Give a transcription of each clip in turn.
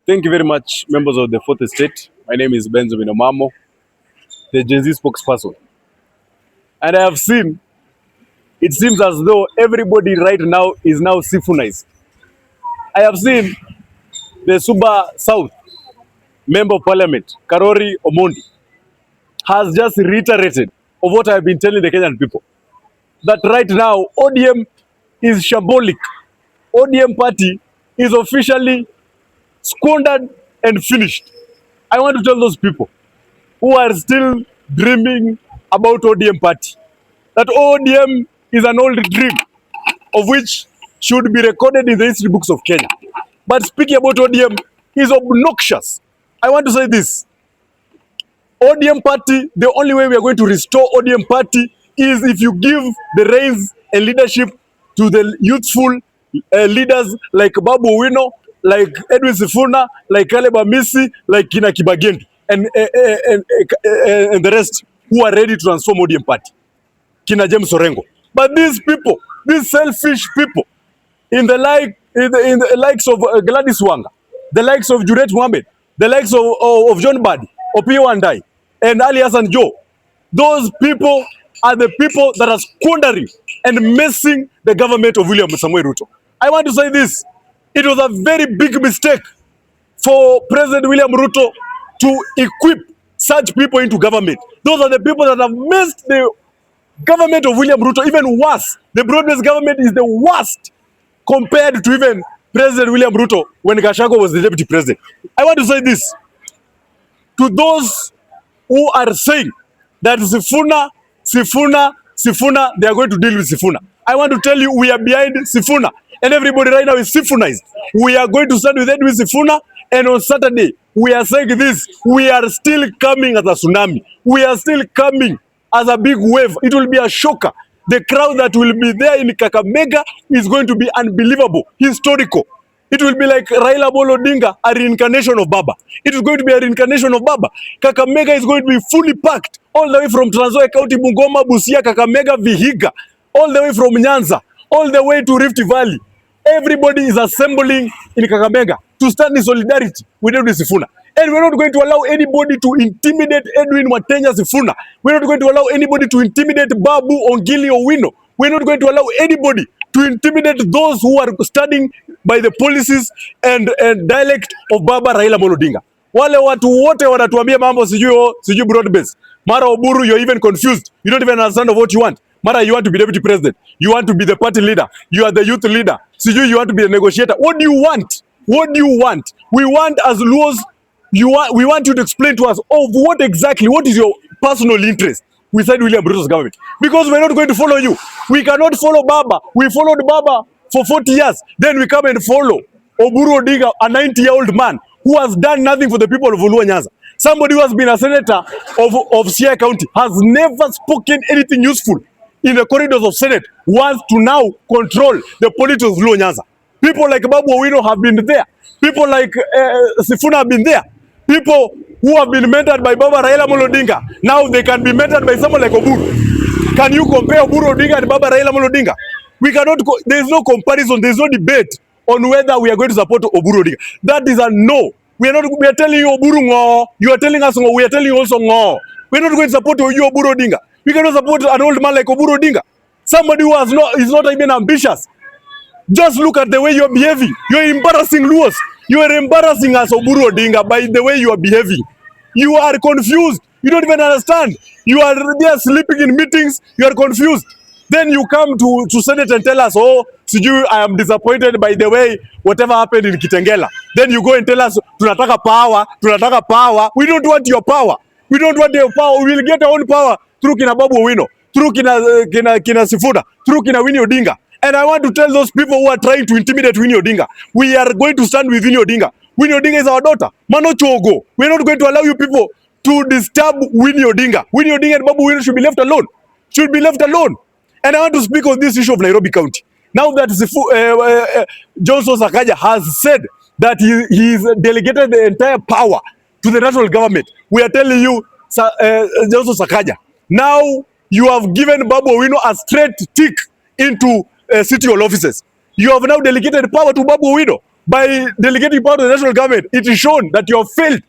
Thank you very much, members of the Fourth Estate. My name is Benjamin Omamo, the Gen Z spokesperson. And I have seen, it seems as though everybody right now is now Sifunized. I have seen the Suba South Member of Parliament, Karori Omondi, has just reiterated of what I have been telling the Kenyan people. That right now, ODM is shambolic. ODM Party is officially squandered and finished. I want to tell those people who are still dreaming about ODM Party that ODM is an old dream of which should be recorded in the history books of Kenya. But speaking about ODM is obnoxious. I want to say this. ODM Party, the only way we are going to restore ODM Party is if you give the reins and leadership to the youthful leaders like Babu Owino, like Edwin Sifuna, like Caleb Amisi, like Kina Kibagendi, and the rest who are ready to transform ODM Party. Kina James Orengo. But these people, these selfish people, in the likes of Gladys Wanga, the likes of Juret Mohammed, the likes of John Badi, Opio Andai, and Ali Hassan Joe, those people are the people that are squandering and messing the government of William Samoei Ruto. I want to say this. It was a very big mistake for President William Ruto to equip such people into government. Those are the people that have messed the government of William Ruto even worse. The broad-based government is the worst compared to even President William Ruto when Gachagua was the deputy president. I want to say this to those who are saying that Sifuna, they are going to deal with Sifuna. I want to tell you, we are behind Sifuna, and everybody right now is Sifunized. We are going to start with Edwin Sifuna, and on Saturday, we are saying this, we are still coming as a tsunami. We are still coming as a big wave. It will be a shocker. The crowd that will be there in Kakamega is going to be unbelievable, historical. It will be like Raila Odinga, a reincarnation of Baba. It is going to be a reincarnation of Baba. Kakamega is going to be fully packed, all the way from Trans Nzoia County, Bungoma, Busia, Kakamega, Vihiga, all the way from Nyanza, all the way to Rift Valley. Everybody is assembling in Kakamega to stand in solidarity with Edwin Sifuna. And we're not going to allow anybody to intimidate Edwin Watenya Sifuna. We're not going to allow anybody to intimidate Babu Ongili Owino. We're not going to allow anybody to intimidate those who are standing by the policies and dialect of Baba Raila Odinga. Wale watu wote wanatuambia mambo sijui broad base. Mara Oburu, you're even confused. You don't even understand of what you want. Mara, you want to be deputy president. You want to be the party leader. You are the youth leader. Sijui, you want to be a negotiator. What do you want? What do you want? We want as Luos, we want you to explain to us what is your personal interest with William Ruto's government. Because we're not going to follow you. We cannot follow Baba. We followed Baba for 40 years. Then we come and follow Oburu Odinga, a 90-year-old man who has done nothing for the people of Oluwa Nyanza. Somebody who has been a senator of Siaya County has never spoken anything useful in the corridors of Senate, wants to now control the politics of Oluwa Nyanza. People like Babu Owino have been there. People like Sifuna have been there. People who have been mentored by Baba Raila Odinga, now they can be mentored by someone like Oburu. Can you compare Oburu Odinga and Baba Raila Odinga? We cannot. There is no comparison. There is no debate on whether we are going to support Oburu Odinga. That is a no. We are not. We are telling you Oburu ngo. You are telling us ngo. We are telling you also ngo. We are not going to support you Oburu Odinga. We cannot support an old man like Oburu Odinga. Somebody who is not even ambitious. Just look at the way you are behaving. You are embarrassing Luos. You are embarrassing us, Oburu Odinga, by the way you are behaving. You are confused. You don't even understand. You are there sleeping in meetings. You are confused. Then you come to Senate and tell us, oh, Siju, I am disappointed by the way whatever happened in Kitengela. Then you go and tell us, tunataka power. We don't want your power. We don't want your power. We will get our own power through Kina Babu Owino, through Kina Sifuna, through Kina Winnie Odinga. And I want to tell those people who are trying to intimidate Winnie Odinga, we are going to stand with Winnie Odinga. Winnie Odinga is our daughter. Mano Chogo. We are not going to allow you people to disturb Winnie Odinga. Winnie Odinga and Babu Owino should be left alone. Should be left alone. And I want to speak on this issue of Nairobi County. Now that Johnson Sakaja has said that he's delegated the entire power to the national government, we are telling you, Johnson Sakaja, now you have given Babu Owino a straight tick into city hall offices. You have now delegated power to Babu Owino. by delegating power to the national government, it is shown that you have failed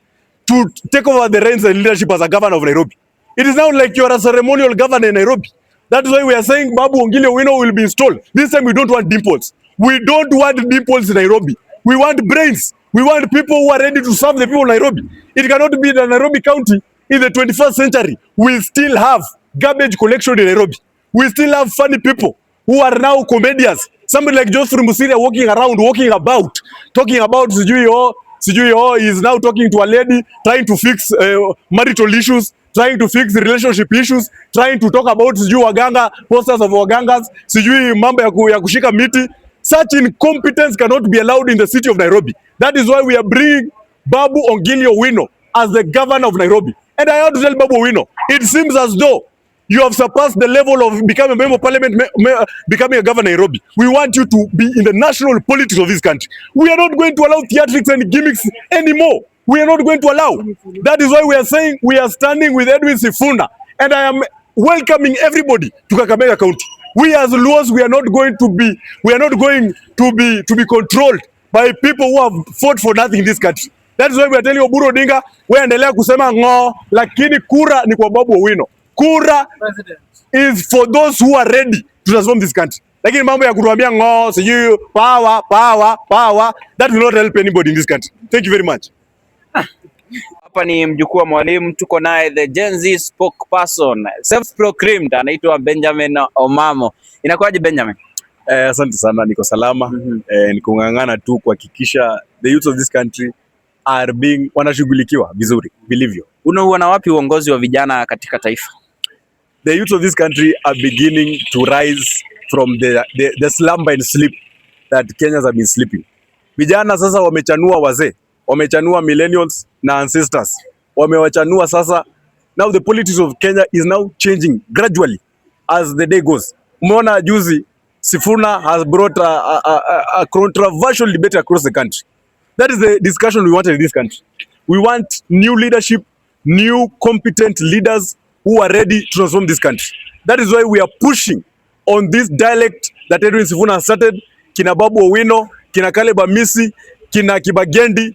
to take over the reins and leadership as a governor of Nairobi. It is now like you are a ceremonial governor in Nairobi. That is why we are saying Babu Ongile Owino will be installed. This time we don't want dimples. We don't want dimples in Nairobi. We want brains. We want people who are ready to serve the people of Nairobi. It cannot be that Nairobi County in the 21st century will still have garbage collection in Nairobi. We still have funny people who are now comedians. Somebody like Geoffrey Musiria walking around, talking about Sijui, he is now talking to a lady, trying to fix marital issues, trying to fix relationship issues, trying to talk about waganga, posters of wagangas, mambo ya kushika miti. Such incompetence cannot be allowed in the city of Nairobi. That is why we are bringing Babu Ongile Owino as the governor of Nairobi. And I have to tell Babu Owino, it seems as though you have surpassed the level of becoming a member of parliament, becoming a governor in Nairobi. We want you to be in the national politics of this country. We are not going to allow theatrics and gimmicks anymore. We are not going to allow. That is why we are saying we are standing with Edwin Sifuna, and I am welcoming everybody to Kakamega County. We as Luos, we are not going to be controlled by people who have fought for nothing in this country. That is why we are telling Oburu Odinga, we endelea kusema ngo, lakini kura ni kwa Babu Owino. Kura is for those who are ready to transform this country. Lakini mambo ya kutuambia ngo, sijui power, that will not help anybody in this country. Thank you very much. Hapa ni mjukuu wa mwalimu, tuko naye the Gen Z spokesperson, self-proclaimed, anaitwa Benjamin Omamo. Inakuwaje Benjamin? Asante sana, niko salama. Niko ngangana tu kuhakikisha the youth of this country are being wanashughulikiwa vizuri vilivyo. Unaona wapi uongozi wa vijana katika taifa? The youth of this country are beginning to rise from the slumber and sleep that Kenyans have been sleeping. Vijana sasa wamechanua wazee, wamechanua millennials na ancestors. Wamewachanua sasa. Now the politics of Kenya is now changing gradually as the day goes. Umeona juzi Sifuna has brought a controversial debate across the country. That is the discussion we wanted in this country. We want new leadership, new competent leaders who are ready to transform this country. That is why we are pushing on this dialect that Edwin Sifuna has started. Kina Babu Owino, kina Caleb Amisi, kina Kibagendi.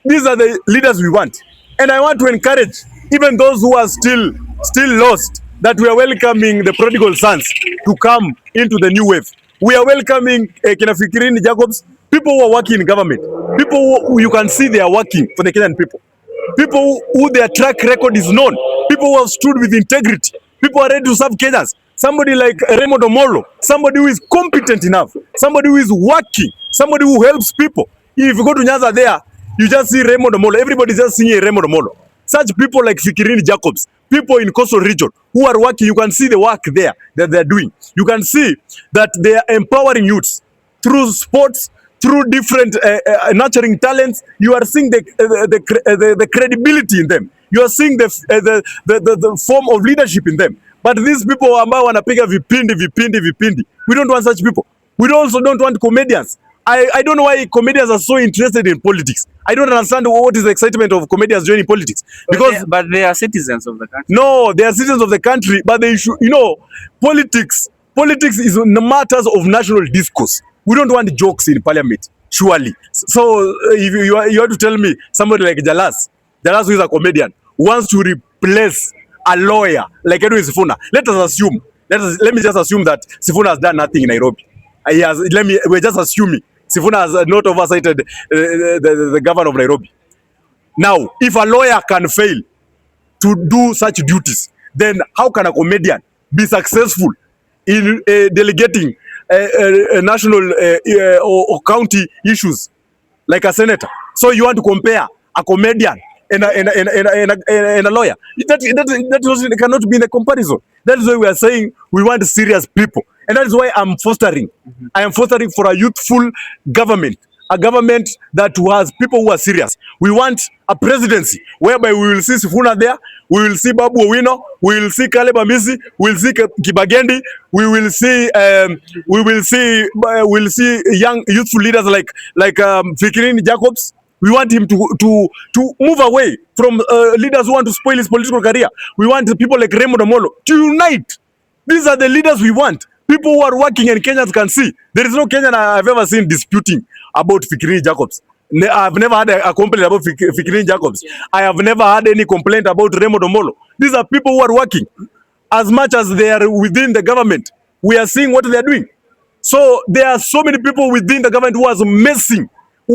These are the leaders we want. And I want to encourage even those who are still lost, that we are welcoming the prodigal sons to come into the new wave. We are welcoming kina Fikirini Jacobs, people who are working in government, people who you can see they are working for the Kenyan people, people who their track record is known, people who have stood with integrity, people who are ready to serve Kenyans. Somebody like Raymond Omolo, somebody who is competent enough, somebody who is working, somebody who helps people. If you go to Nyanza there, you just see Raymond Omolo. Everybody just seeing Raymond Omolo. Such people like Fikirini Jacobs, people in coastal region who are working, you can see the work there that they are doing. You can see that they are empowering youths through sports, through different nurturing talents. You are seeing the credibility in them. You are seeing the form of leadership in them. But these people ambao wanapiga vipindi, we don't want such people. We also don't want comedians. I don't know why comedians are so interested in politics. I don't understand what is the excitement of comedians joining politics. Because but they are citizens of the country. No, they are citizens of the country, but they should, politics is matters of national discourse. We don't want jokes in parliament, surely. So if you have to tell me somebody like Jalas who is a comedian, wants to replace a lawyer like Edwin Sifuna, let me just assume that Sifuna has done nothing in Nairobi. We're just assuming Sifuna has not oversighted the governor of Nairobi. Now, if a lawyer can fail to do such duties, then how can a comedian be successful in delegating national or county issues like a senator? So you want to compare a comedian and a lawyer? That cannot be in the comparison. That is why we are saying we want serious people. And that is why I'm fostering. I am fostering for a youthful government, a government that has people who are serious. We want a presidency whereby we will see Sifuna there, we will see Babu Owino, we will see Caleb Amisi, we will see Kibagendi, we will see young youthful leaders like Fikirini Jacobs. We want him to move away from leaders who want to spoil his political career. We want people like Raymond Omolo to unite. These are the leaders we want. People who are working and Kenyans can see. There is no Kenyan I've ever seen disputing about Fikrini Jacobs. I've never had a complaint about Fikrini Jacobs. I have never had any complaint about Raymond Omolo. These are people who are working. As much as they are within the government, we are seeing what they are doing. So there are so many people within the government who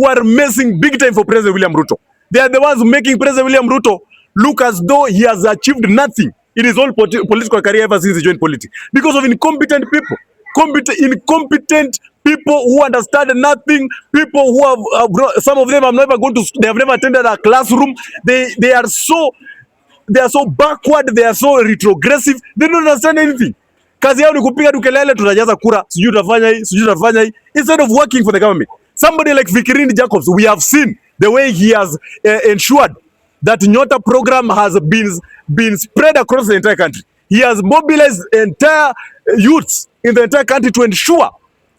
are messing big time for President William Ruto. They are the ones making President William Ruto look as though he has achieved nothing in his whole political career ever since he joined politics, because of incompetent people. Incompetent people who understand nothing, people who have some of them have never gone to, they have never attended a classroom. They are so backward, they are so retrogressive, they don't understand anything. Kazi yao ni kupiga tu kelele, tutajaza kura, sijui tutafanya hii, instead of working for the government. Somebody like Fikrini Jacobs, we have seen the way he has ensured that Nyota program has been spread across the entire country. He has mobilized entire youths in the entire country to ensure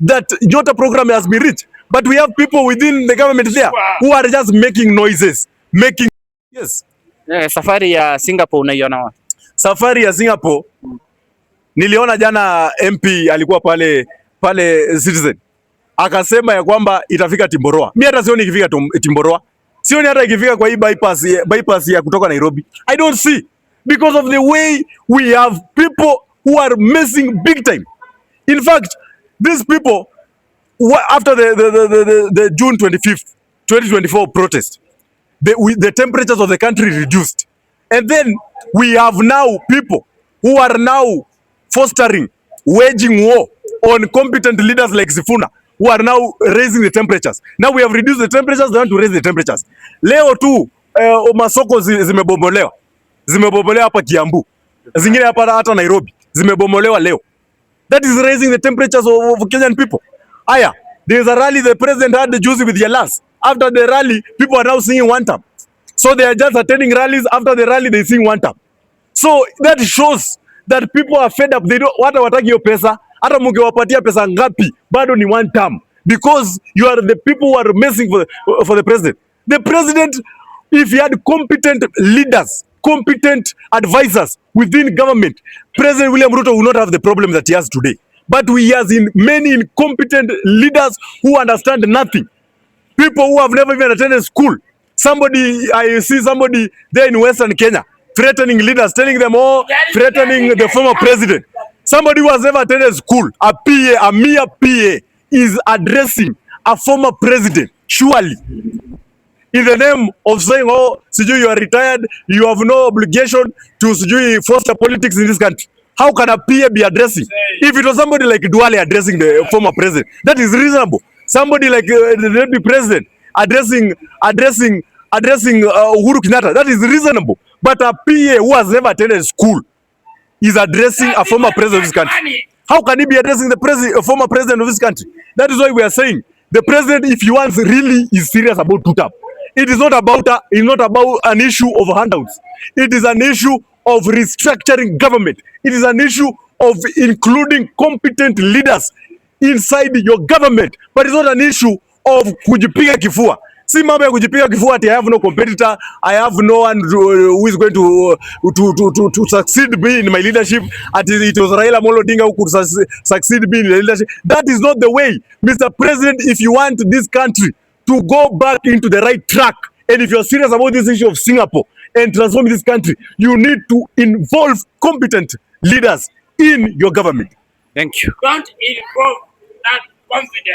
that Nyota program has been reached. But we have people within the government there who are just making noises, yes. Safari ya Singapore unaiona wapi? Safari ya Singapore niliona jana MP alikuwa pale Citizen. Akasema ya kwamba itafika Timboroa. Mimi hata sioni ikifika Timboroa. Sioni hata ikifika kwa hii bypass ya kutoka Nairobi. I don't see, because of the way we have people who are messing big time. In fact, these people, after the June 25th, 2024 protest, the temperatures of the country reduced. And then we have now people who are now waging war on competent leaders like Sifuna, who are now raising the temperatures. Now we have reduced the temperatures, they want to raise the temperatures. Leo tu masoko zimebomolewa hapa Kiambu, zingine hata Nairobi zimebomolewa leo. That is raising the temperatures of Kenyan people. Aya, there is a rally the president had the juice with Yalas. After the rally, people are now singing one time. So they are just attending rallies. After the rally, they sing one time. So that shows that people are fed up. They don't wataki hiyo pesa. Hata mungewapatia pesa ngapi, bado ni one time, because you are the people who are messing for the president. The president, if he had competent leaders, competent advisors within government, President William Ruto will not have the problem that he has today. But he has many incompetent leaders who understand nothing. People who have never even attended school. I see somebody there in Western Kenya threatening leaders, telling them, threatening the former president. Somebody who has never attended school, a mere PA, is addressing a former president, surely, in the name of saying, sijui you are retired, you have no obligation to sijui foster politics in this country. How can a PA be addressing? If it was somebody like Duale addressing the former president, that is reasonable. Somebody like the deputy president addressing Uhuru Kenyatta, that is reasonable. But a PA who has never attended school is addressing a former president of this country. How can he be addressing the former president of this country? That is why we are saying the president, if he wants really is serious about TUTAP, it is not about an issue of handouts. It is an issue of restructuring government. It is an issue of including competent leaders inside your government. But it's not an issue of kujipiga kifua. Si mambo ya kujipiga kifua ati I have no competitor, I have no one who is going to succeed me in my leadership. It was Raila Amolo Odinga who could succeed me in the leadership. That is not the way. Mr. President, if you want this country to go back into the right track, and if you're serious about this issue of Singapore and transform this country, you need to involve competent leaders in your government. Thank you. Don't involve that confidence.